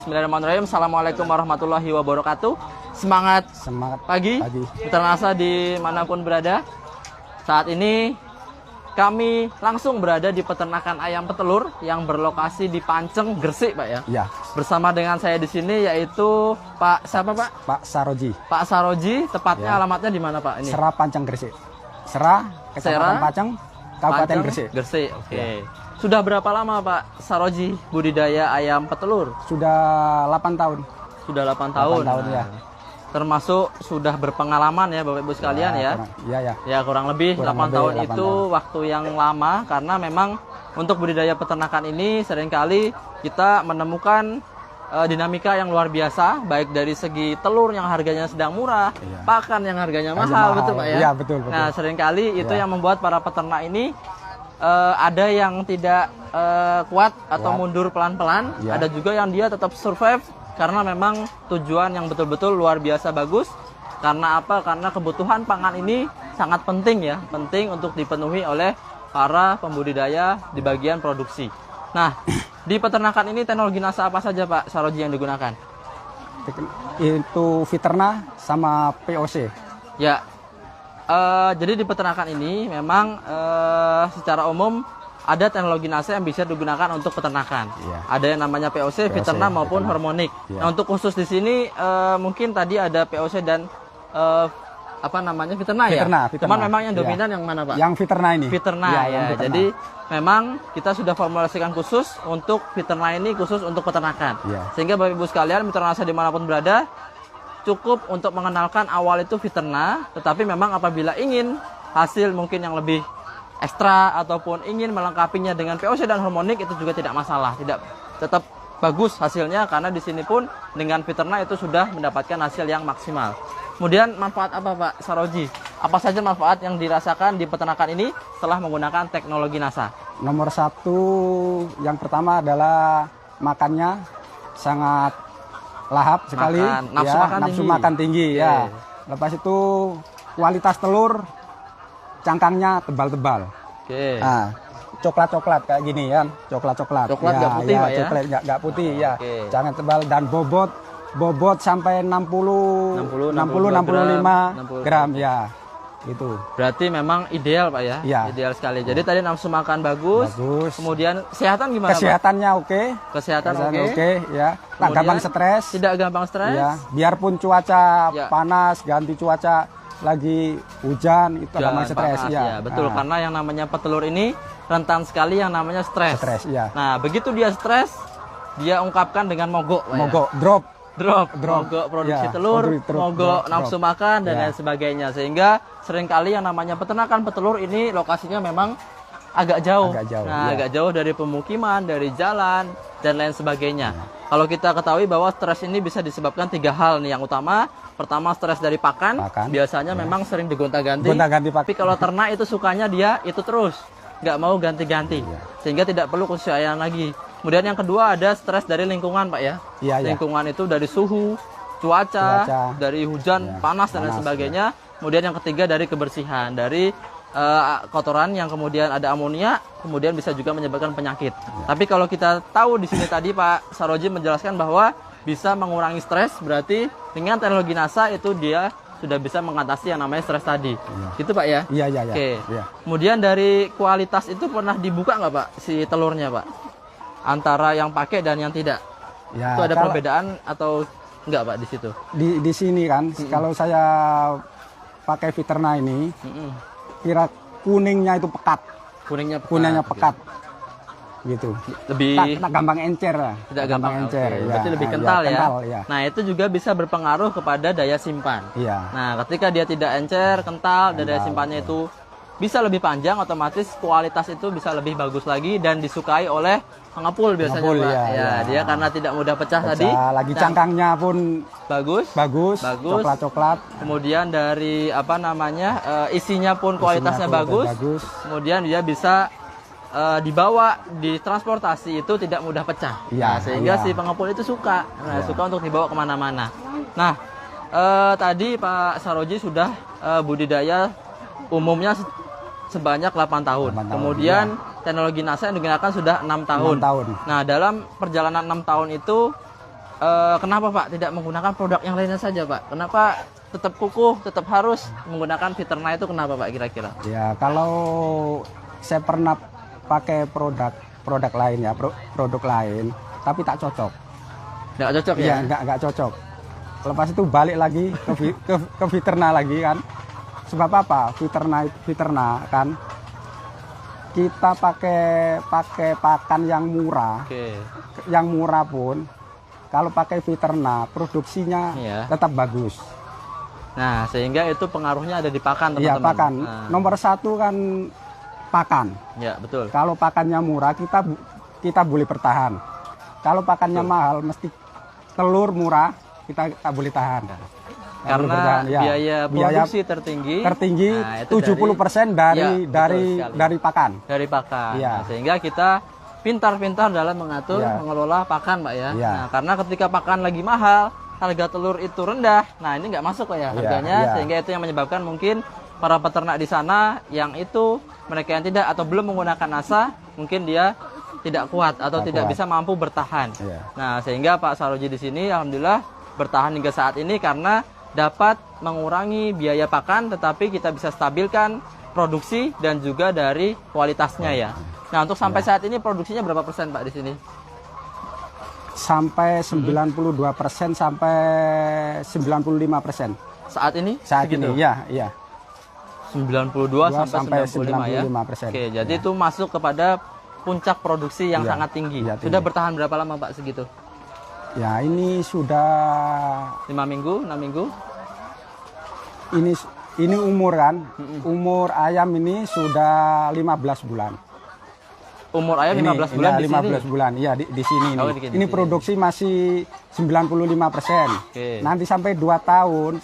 Bismillahirrahmanirrahim. Assalamualaikum warahmatullahi wabarakatuh. Semangat pagi. Mitra Nasa dimanapun berada. Saat ini kami langsung berada di peternakan ayam petelur yang berlokasi di Panceng, Gresik, Pak ya. Ya. Bersama dengan saya di sini yaitu Pak siapa, Pak? Pak Saroji. Pak Saroji. Tepatnya Ya. alamatnya di mana, Pak? Ini. Sera Panceng, Gresik. Sera, Kecamatan Panceng, Kabupaten Gresik. Gresik. Oke. Ya. Sudah berapa lama Pak Saroji budidaya ayam petelur? Sudah 8 tahun. Sudah 8 tahun. 8 tahun ya. Termasuk sudah berpengalaman ya Bapak Ibu sekalian ya. Iya ya. Ya kurang lebih 8 tahun itu waktu yang lama karena memang untuk budidaya peternakan ini seringkali kita menemukan dinamika yang luar biasa, baik dari segi telur yang harganya sedang murah, pakan yang harganya mahal, betul Pak ya? Iya betul. Nah seringkali itu yang membuat para peternak ini ada yang tidak kuat atau mundur pelan-pelan, ada juga yang dia tetap survive karena memang tujuan yang betul-betul luar biasa bagus. Karena apa? Karena kebutuhan pangan ini sangat penting ya, penting untuk dipenuhi oleh para pembudidaya di bagian produksi. Nah, di peternakan ini teknologi NASA apa saja Pak Saroji yang digunakan? Itu Viterna sama POC. Ya, jadi di peternakan ini memang secara umum ada teknologi NASA yang bisa digunakan untuk peternakan. Ada yang namanya POC, Viterna maupun Hormonik. Nah, untuk khusus di sini mungkin tadi ada POC dan apa namanya Viterna ya. Cuman memang yang dominan yang mana Pak? Yang Viterna ini. Viterna ya. Jadi memang kita sudah formulasikan khusus untuk Viterna ini khusus untuk peternakan. Sehingga Bapak Ibu sekalian mitra NASA dimanapun berada cukup untuk mengenalkan awal itu Viterna, tetapi memang apabila ingin hasil mungkin yang lebih ekstra ataupun ingin melengkapinya dengan POC dan Hormonik itu juga tidak masalah, tetap bagus hasilnya karena di sini pun dengan Viterna itu sudah mendapatkan hasil yang maksimal. Kemudian manfaat apa Pak Saroji? Apa saja manfaat yang dirasakan di peternakan ini setelah menggunakan teknologi NASA? Nomor 1 yang pertama adalah makannya sangat lahap sekali, nafsu makan tinggi ya. Lepas itu kualitas telur cangkangnya tebal-tebal. Nah, coklat-coklat kayak gini kan, coklat-coklat. Coklat nggak putih Pak ya? Coklat nggak putih ya. Jangan tebal dan bobot sampai 65 gram ya. Itu. Berarti memang ideal Pak ya? Ideal sekali. Jadi tadi nafsu makan bagus. Kemudian kesehatan gimana Kesehatannya Pak? oke. Kesehatan oke ya. Tak gampang stres. Tidak gampang stres. Ya, biarpun cuaca panas, ganti cuaca lagi hujan itu gampang stres ya. Betul, karena yang namanya petelur ini rentan sekali yang namanya stres. Nah, begitu dia stres, dia ungkapkan dengan mogok, drop mogok produksi telur, mogok nafsu makan dan lain sebagainya. Sehingga seringkali yang namanya peternakan petelur ini lokasinya memang agak jauh. Agak jauh dari pemukiman, dari jalan dan lain sebagainya. Kalau kita ketahui bahwa stres ini bisa disebabkan 3 hal nih yang utama. Pertama stres dari pakan. Biasanya memang sering digonta-ganti. Tapi kalau ternak itu sukanya dia itu terus, nggak mau ganti-ganti, sehingga tidak perlu kesesuaian lagi. Kemudian yang kedua ada stres dari lingkungan Pak ya. Lingkungan itu dari suhu, cuaca, dari hujan, panas dan lain sebagainya. Kemudian yang ketiga dari kebersihan, dari kotoran yang kemudian ada amonia, kemudian bisa juga menyebabkan penyakit. Tapi kalau kita tahu di sini tadi Pak Saroji menjelaskan bahwa bisa mengurangi stres, berarti dengan teknologi NASA itu dia sudah bisa mengatasi yang namanya stres tadi. Gitu Pak ya? Iya. Oke. Kemudian dari kualitas itu pernah dibuka nggak Pak si telurnya Pak? Antara yang pakai dan yang tidak? Itu ada perbedaan atau enggak Pak di situ? Di sini kan, kalau saya pakai Viterna ini, kira kuningnya itu pekat. Kuningnya pekat. Gitu. Lebih tak gampang encer lah. Tidak gampang encer. Berarti lebih kental ya. Nah, itu juga bisa berpengaruh kepada daya simpan. Nah, ketika dia tidak encer, kental, dan daya simpannya itu bisa lebih panjang, otomatis kualitas itu bisa lebih bagus lagi dan disukai oleh pengepul biasanya Pak. Dia karena tidak mudah pecah tadi. Lagi cangkangnya pun bagus, coklat-coklat. Kemudian dari apa namanya isinya pun kualitasnya bagus. Kemudian dia bisa dibawa di transportasi itu tidak mudah pecah. Sehingga si pengepul itu suka, suka untuk dibawa kemana-mana. Nah, tadi Pak Saroji sudah budidaya umumnya sebanyak 8 tahun. Kemudian teknologi NASA yang digunakan sudah 6 tahun. Nah, dalam perjalanan 6 tahun itu kenapa Pak tidak menggunakan produk yang lainnya saja Pak? Kenapa tetap kukuh, tetap harus menggunakan Viterna itu, kenapa Pak kira-kira? Ya kalau saya pernah pakai produk lain ya, produk lain, tapi tak cocok. Nggak cocok ya? Iya, nggak cocok. Lepas itu balik lagi ke Viterna lagi kan. Sebab apa? Viterna kan kita pakai pakan yang murah. Yang murah pun kalau pakai Viterna produksinya tetap bagus. Nah, sehingga itu pengaruhnya ada di pakan, teman-teman. Iya, pakan. Nomor satu kan pakan. Ya, betul. Kalau pakannya murah, kita boleh bertahan. Kalau pakannya mahal, mesti telur murah, kita tak boleh tahan. Karena biaya produksi tertinggi. Nah, 70% dari pakan. Dari pakan. Nah, sehingga kita pintar-pintar dalam mengatur, mengelola pakan, Pak ya. Nah, karena ketika pakan lagi mahal, harga telur itu rendah, nah ini nggak masuk Pak ya harganya, sehingga itu yang menyebabkan mungkin para peternak di sana yang itu mereka yang tidak atau belum menggunakan NASA, mungkin dia tidak kuat atau tidak bisa mampu bertahan. Nah, sehingga Pak Saroji di sini alhamdulillah bertahan hingga saat ini karena dapat mengurangi biaya pakan, tetapi kita bisa stabilkan produksi dan juga dari kualitasnya ya. Nah, untuk sampai saat ini produksinya berapa persen Pak di sini? Sampai 92% sampai 95%. Saat ini? Saat ini, iya. 92 sampai 95%. Oke, jadi itu masuk kepada puncak produksi yang sangat tinggi. Sudah bertahan berapa lama Pak segitu? Ya, ini sudah 5 minggu, 6 minggu. Ini umur kan? Umur ayam ini sudah 15 bulan. Umur ayam 15 bulan di 15 bulan. Iya, di sini ini. Ini produksi masih 95%. Nanti sampai 2 tahun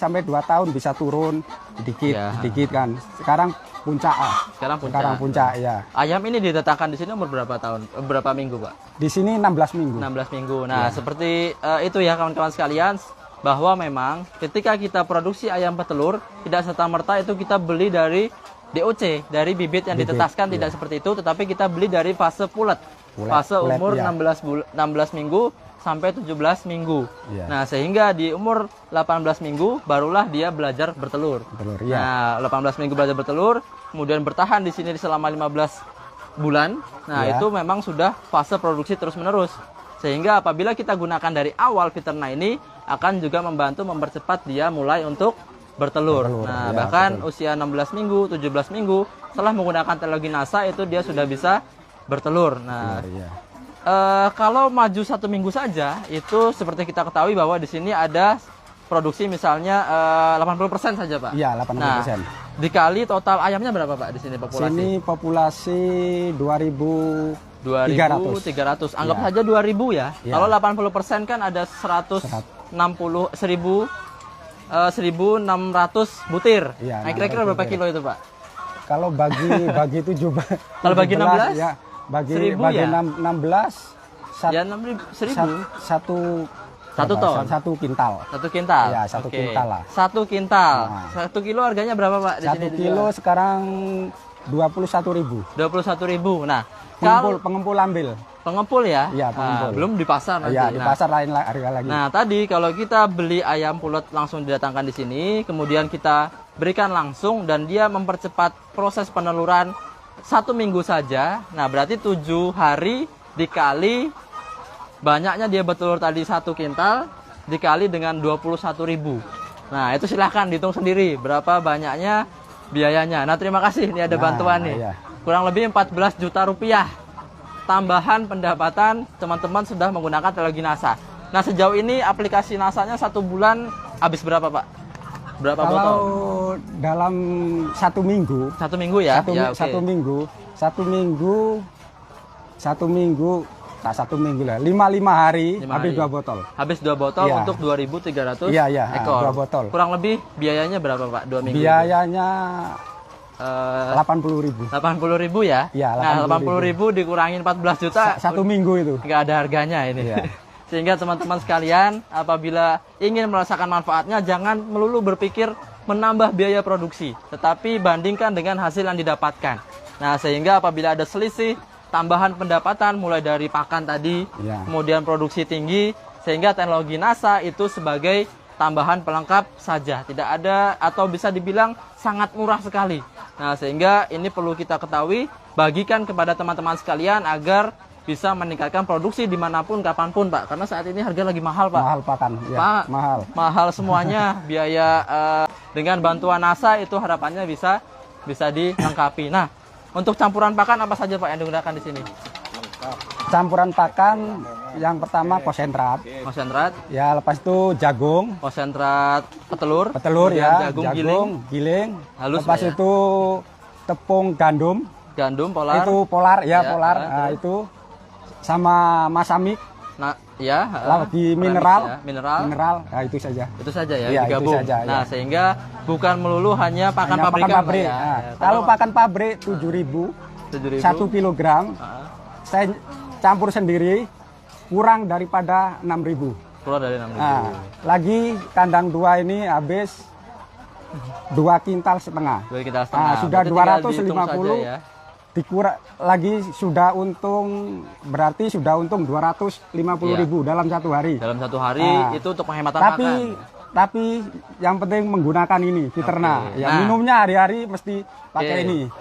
bisa turun sedikit kan. Sekarang puncak. Sekarang puncak ya. Ayam ini diletakkan di sini umur berapa tahun? Berapa minggu, Pak? Di sini 16 minggu. 16 minggu. Nah, seperti itu ya kawan-kawan sekalian, bahwa memang ketika kita produksi ayam petelur, tidak serta-merta itu kita beli dari DOC, dari bibit yang ditetaskan, tidak seperti itu, tetapi kita beli dari fase pulet. Fase umur 16 minggu sampai 17 minggu. Nah, sehingga di umur 18 minggu barulah dia belajar bertelur. Nah, 18 minggu belajar bertelur, kemudian bertahan di sini selama 15 bulan. Nah, itu memang sudah fase produksi terus-menerus. Sehingga apabila kita gunakan dari awal Viterna ini akan juga membantu mempercepat dia mulai untuk bertelur. Nah, bahkan usia 16 minggu, 17 minggu setelah menggunakan teknologi NASA itu dia sudah bisa bertelur. Nah, kalau maju 1 minggu saja itu seperti kita ketahui bahwa di sini ada produksi misalnya 80% saja, Pak. Iya, 80%. Nah, dikali total ayamnya berapa, Pak, di sini populasi? Sini populasi 2.300. Anggap saja 2.000 ya. Kalau 80% kan ada 1.600 butir. Nah, kira-kira berapa kilo itu, Pak? Kalau bagi 7, kalau bagi 16 ya, bagi 16 ya 1.000. Satu ton. 1 kintal. 1 kintal. Ya, 1 kintal lah. 1 kintal. 1 kilo harganya berapa, Pak, di sini? 1 kilo sekarang 21.000. 21.000. Nah, pengempul ambil. Pengempul ya? Iya, pengempul. Belum di pasar nanti. Iya, di pasar lain harga lagi. Nah, tadi kalau kita beli ayam pulet langsung didatangkan di sini, kemudian kita berikan langsung dan dia mempercepat proses peneluran 1 minggu saja. Nah, berarti 7 hari dikali banyaknya dia bertelur tadi 1 kintal dikali dengan 21.000. Nah, itu silahkan dihitung sendiri berapa banyaknya biayanya. Nah, terima kasih. Ini ada bantuan nih. Kurang lebih 14 juta rupiah. Tambahan pendapatan teman-teman sudah menggunakan teknologi NASA. Nah, sejauh ini aplikasi NASA-nya 1 bulan habis berapa, Pak? Berapa botol? Kalau dalam 1 minggu. 1 minggu ya? 1 minggu. 1 minggu lah. 5 hari habis 2 botol. Habis 2 botol untuk 2.300 ekor. 2 botol. Kurang lebih biayanya berapa, Pak? 2 minggu. Biayanya 80.000. 80.000 ya? Iya, 80.000 dikurangin 14 juta. 1 minggu itu. Nggak ada harganya ini. Sehingga teman-teman sekalian, apabila ingin merasakan manfaatnya, jangan melulu berpikir menambah biaya produksi, tetapi bandingkan dengan hasil yang didapatkan. Nah, sehingga apabila ada selisih tambahan pendapatan mulai dari pakan tadi, kemudian produksi tinggi, Sehingga teknologi NASA itu sebagai tambahan pelengkap saja, tidak ada atau bisa dibilang sangat murah sekali. Nah, sehingga ini perlu kita ketahui, bagikan kepada teman-teman sekalian agar bisa meningkatkan produksi dimanapun, kapanpun, Pak. Karena saat ini harga lagi mahal, Pak. Mahal pakan, ya, Pak, mahal. Mahal semuanya, biaya dengan bantuan NASA itu harapannya bisa dilengkapi. Nah, untuk campuran pakan apa saja, Pak, yang digunakan di sini? Campuran pakan yang pertama konsentrat. Konsentrat. Ya, lepas itu jagung. Konsentrat petelur. Petelur ya, jagung giling. Halus. Lepas itu tepung gandum. Gandum polar. Itu polar ya, polar. Nah, itu sama masamik. Nah, ya. Lagi mineral. Ya, mineral. Nah, itu saja. Itu saja ya, ya digabung. Itu saja, nah, ya. sehingga bukan melulu hanya pakan pabrikan. Pakan pabrik. Ya. Nah, kalau pakan pabrik 7.000. 1 kilogram. Saya campur sendiri kurang daripada 6.000. Kurang dari 6.000. Nah, lagi kandang 2 ini habis 2,5 kintal. 2,5 kintal. Nah, sudah 250. Ya. Dikurang lagi sudah untung, berarti sudah untung 250.000 dalam satu hari. Dalam satu hari itu untuk penghematan pakan. Tapi yang penting menggunakan ini Fiterna. Ya, minumnya hari-hari mesti pakai ini.